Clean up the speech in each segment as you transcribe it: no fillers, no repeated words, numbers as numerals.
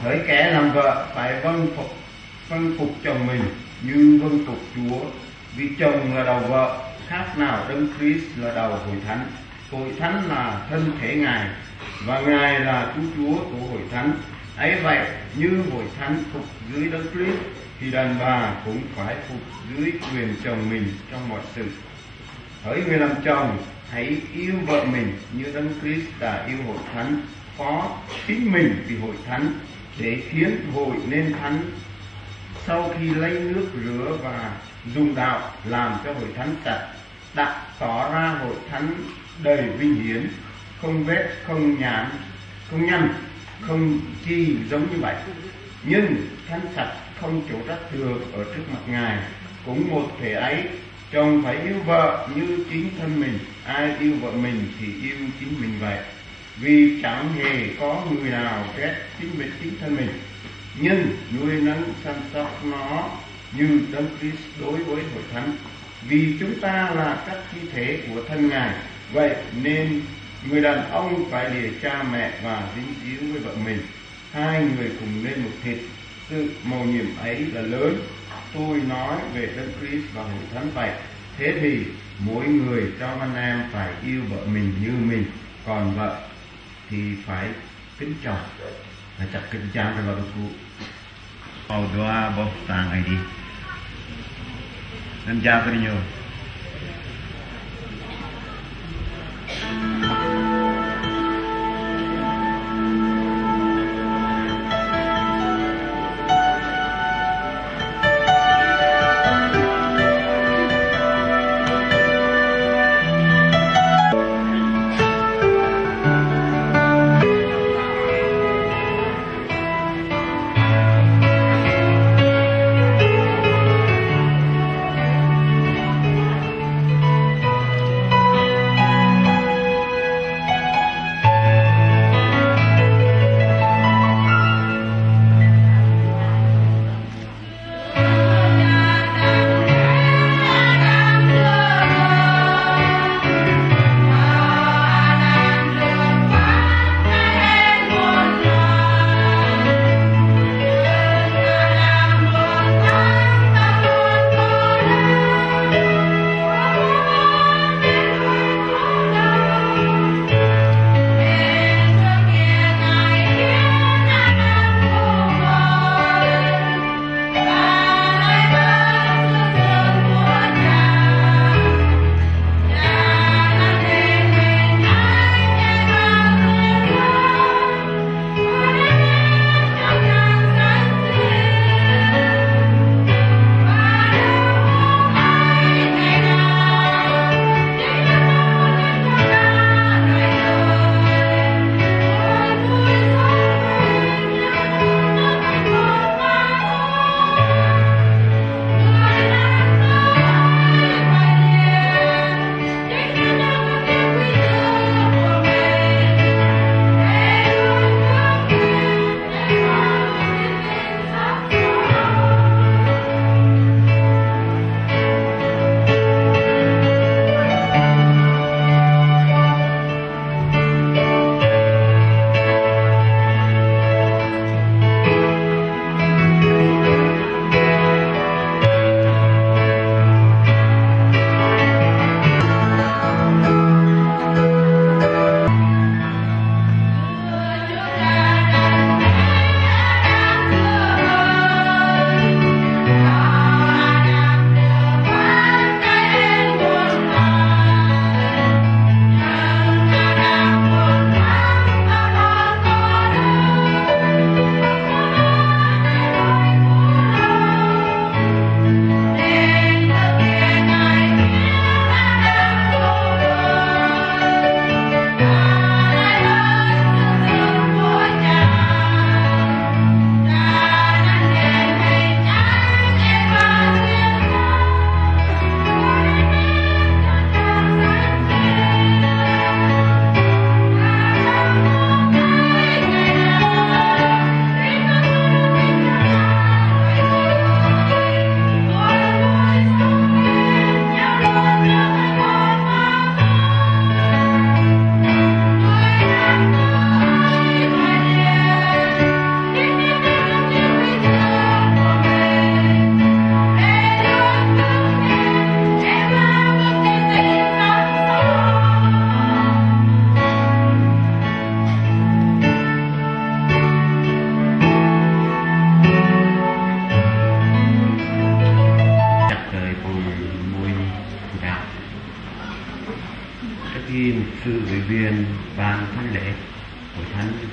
Hỡi kẻ làm vợ phải vâng phục chồng mình như vâng phục Chúa, vì chồng là đầu vợ, khác nào Đấng Christ là đầu hội thánh. Hội thánh là thân thể Ngài, và Ngài là Cứu Chúa của hội thánh. Ấy vậy, như hội thánh phục dưới Đấng Christ, thì đàn bà cũng phải phục dưới quyền chồng mình trong mọi sự. Hỡi người làm chồng, hãy yêu vợ mình như Đấng Christ đã yêu hội thánh, phó chính mình vì hội thánh, để khiến hội nên thánh. Sau khi lấy nước rửa và dùng đạo làm cho hội thánh sạch, đặt tỏ ra hội thánh đầy vinh hiển, không vết, không nhăn, không chi giống như vậy. Nhưng thánh sạch, không chỗ rách thừa ở trước mặt Ngài. Cũng một thể ấy, chồng phải yêu vợ như chính thân mình. Ai yêu vợ mình thì yêu chính mình vậy. Vì chẳng hề có người nào ghét chính thân mình, nhưng nuôi nấng săn sóc nó như Đấng Christ đối với hội thánh. Vì chúng ta là các chi thể của thân Ngài, vậy nên người đàn ông phải lìa cha mẹ và dính díu với vợ mình, hai người cùng nên một thịt. Sự mầu nhiệm ấy là lớn. Tôi nói về Đấng Christ và hội thánh vậy. Thế thì mỗi người trong anh em phải yêu vợ mình như mình, còn vợ thì phải kính chồng. Là chặt kính chàng cho vợ cụ. Mau doa bos tang ai đi. Dan jaga nyo.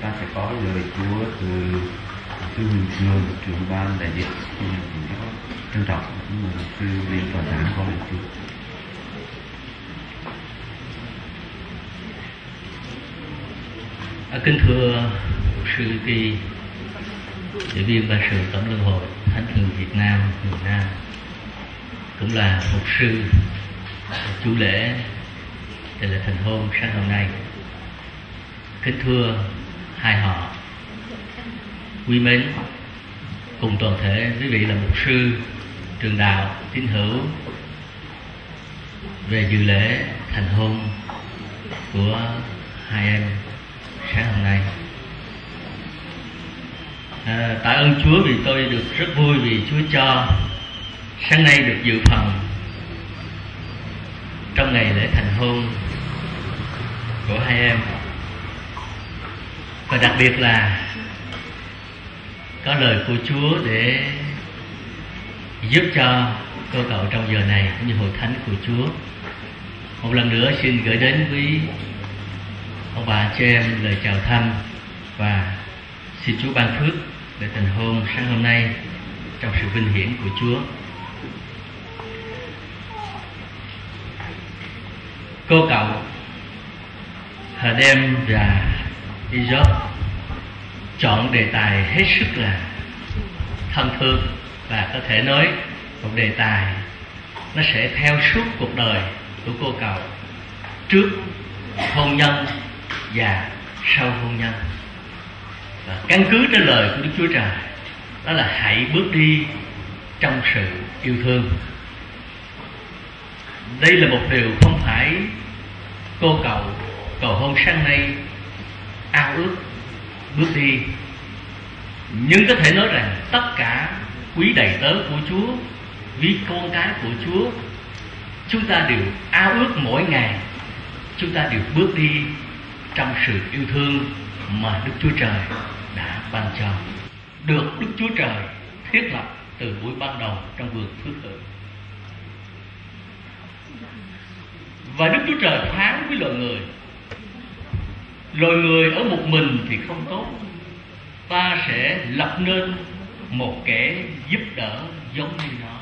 ta sẽ có lời Chúa từ sư Huỳnh Cường, trưởng ban đại diện. Xin rất trân trọng mời sư lên tòa giảng có lời Chúa. Kính thưa sư Kỳ, ủy viên ban sự Tổng Liên hội Thánh Hữu Việt Nam miền Nam, cũng là mục sư chủ lễ tại lễ thành hôn sáng hôm nay. Kính thưa hai họ quý mến, cùng toàn thể quý vị là mục sư trường đạo tín hữu về dự lễ thành hôn của hai em sáng hôm nay. Tạ ơn Chúa vì tôi được rất vui vì Chúa cho sáng nay được dự phần trong ngày lễ thành hôn của hai em, và đặc biệt là có lời của Chúa để giúp cho cô cậu trong giờ này cũng như hội thánh của Chúa. Một lần nữa xin gửi đến quý ông bà chị em lời chào thăm và xin Chúa ban phước để thành hôn sáng hôm nay trong sự vinh hiển của Chúa. Cô cậu Hadem và Izop chọn đề tài hết sức là thân thương, và có thể nói một đề tài nó sẽ theo suốt cuộc đời của cô cậu, trước hôn nhân và sau hôn nhân. Và căn cứ trên lời của Đức Chúa Trời, đó là hãy bước đi trong sự yêu thương. Đây là một điều không phải cô cậu cầu hôn sáng nay ao ước bước đi, nhưng có thể nói rằng tất cả quý đầy tớ của Chúa, quý con cái của Chúa, chúng ta đều ao ước mỗi ngày chúng ta đều bước đi trong sự yêu thương mà Đức Chúa Trời đã ban cho, được Đức Chúa Trời thiết lập từ buổi ban đầu trong vườn phước hưởng. Và Đức Chúa Trời phán với loài người ở một mình thì không tốt, ta sẽ lập nên một kẻ giúp đỡ giống như nó.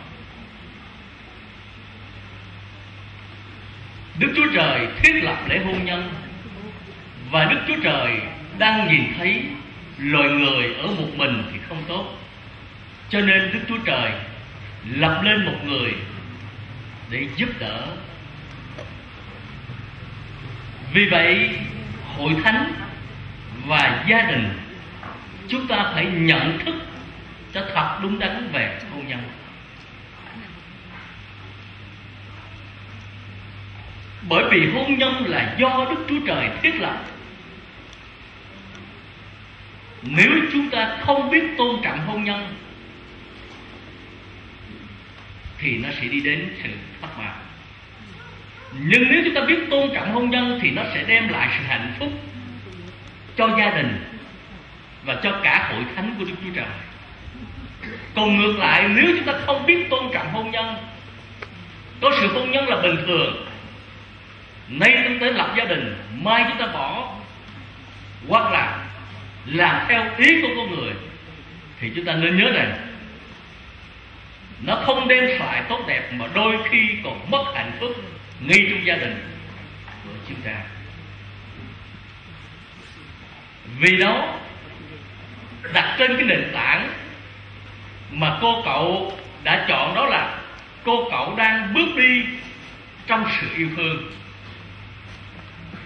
Đức Chúa Trời thiết lập lễ hôn nhân, và Đức Chúa Trời đang nhìn thấy loài người ở một mình thì không tốt, cho nên Đức Chúa Trời lập lên một người để giúp đỡ. Vì vậy hội thánh và gia đình chúng ta phải nhận thức cho thật đúng đắn về hôn nhân. Bởi vì hôn nhân là do Đức Chúa Trời thiết lập. Nếu chúng ta không biết tôn trọng hôn nhân thì nó sẽ đi đến sự thất bại. Nhưng nếu chúng ta biết tôn trọng hôn nhân thì nó sẽ đem lại sự hạnh phúc cho gia đình và cho cả hội thánh của Đức Chúa Trời. Còn ngược lại, nếu chúng ta không biết tôn trọng hôn nhân, có sự hôn nhân là bình thường, nay chúng ta lập gia đình, mai chúng ta bỏ, hoặc là làm theo ý của con người, thì chúng ta nên nhớ rằng nó không đem lại tốt đẹp, mà đôi khi còn mất hạnh phúc ngay trong gia đình của chúng ta. Vì đó, đặt trên cái nền tảng mà cô cậu đã chọn, đó là cô cậu đang bước đi trong sự yêu thương.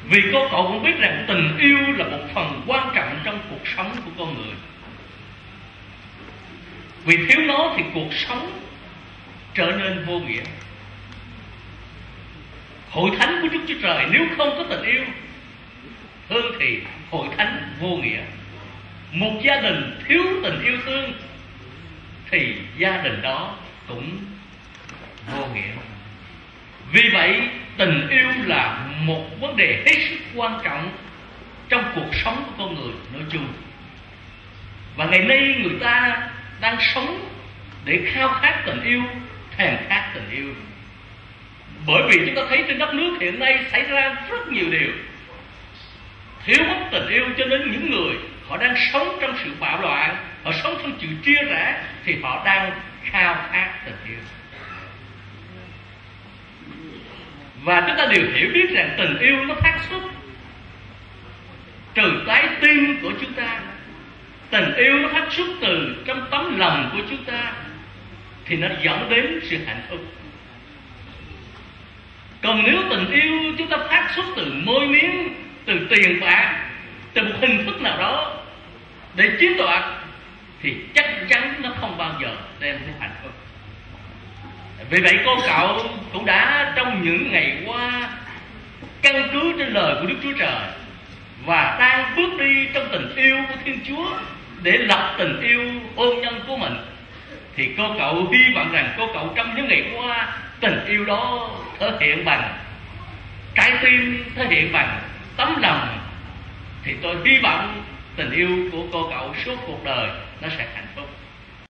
Vì cô cậu cũng biết rằng tình yêu là một phần quan trọng trong cuộc sống của con người. Vì thiếu nó thì cuộc sống trở nên vô nghĩa. Hội thánh của Đức Chúa Trời nếu không có tình yêu, hơn thì hội thánh vô nghĩa. Một gia đình thiếu tình yêu thương thì gia đình đó cũng vô nghĩa. Vì vậy tình yêu là một vấn đề hết sức quan trọng trong cuộc sống của con người nói chung. Và ngày nay người ta đang sống để khao khát tình yêu, thèm khát tình yêu. Bởi vì chúng ta thấy trên đất nước hiện nay xảy ra rất nhiều điều thiếu mất tình yêu, cho nên những người họ đang sống trong sự bạo loạn, họ sống trong sự chia rẽ, thì họ đang khao khát tình yêu. Và chúng ta đều hiểu biết rằng tình yêu nó phát xuất từ trái tim của chúng ta. Tình yêu nó phát xuất từ trong tấm lòng của chúng ta, thì nó dẫn đến sự hạnh phúc. Còn nếu tình yêu chúng ta phát xuất từ môi miếng, từ tiền bạc, từ một hình thức nào đó để chiếm đoạt, thì chắc chắn nó không bao giờ đem đến hạnh phúc. Vì vậy cô cậu cũng đã trong những ngày qua căn cứ trên lời của Đức Chúa Trời và đang bước đi trong tình yêu của Thiên Chúa để lập tình yêu hôn nhân của mình. Thì cô cậu hy vọng rằng cô cậu trong những ngày qua tình yêu đó thể hiện bằng trái tim, thể hiện bằng tấm lòng. Thì tôi hy vọng tình yêu của cô cậu suốt cuộc đời nó sẽ hạnh phúc.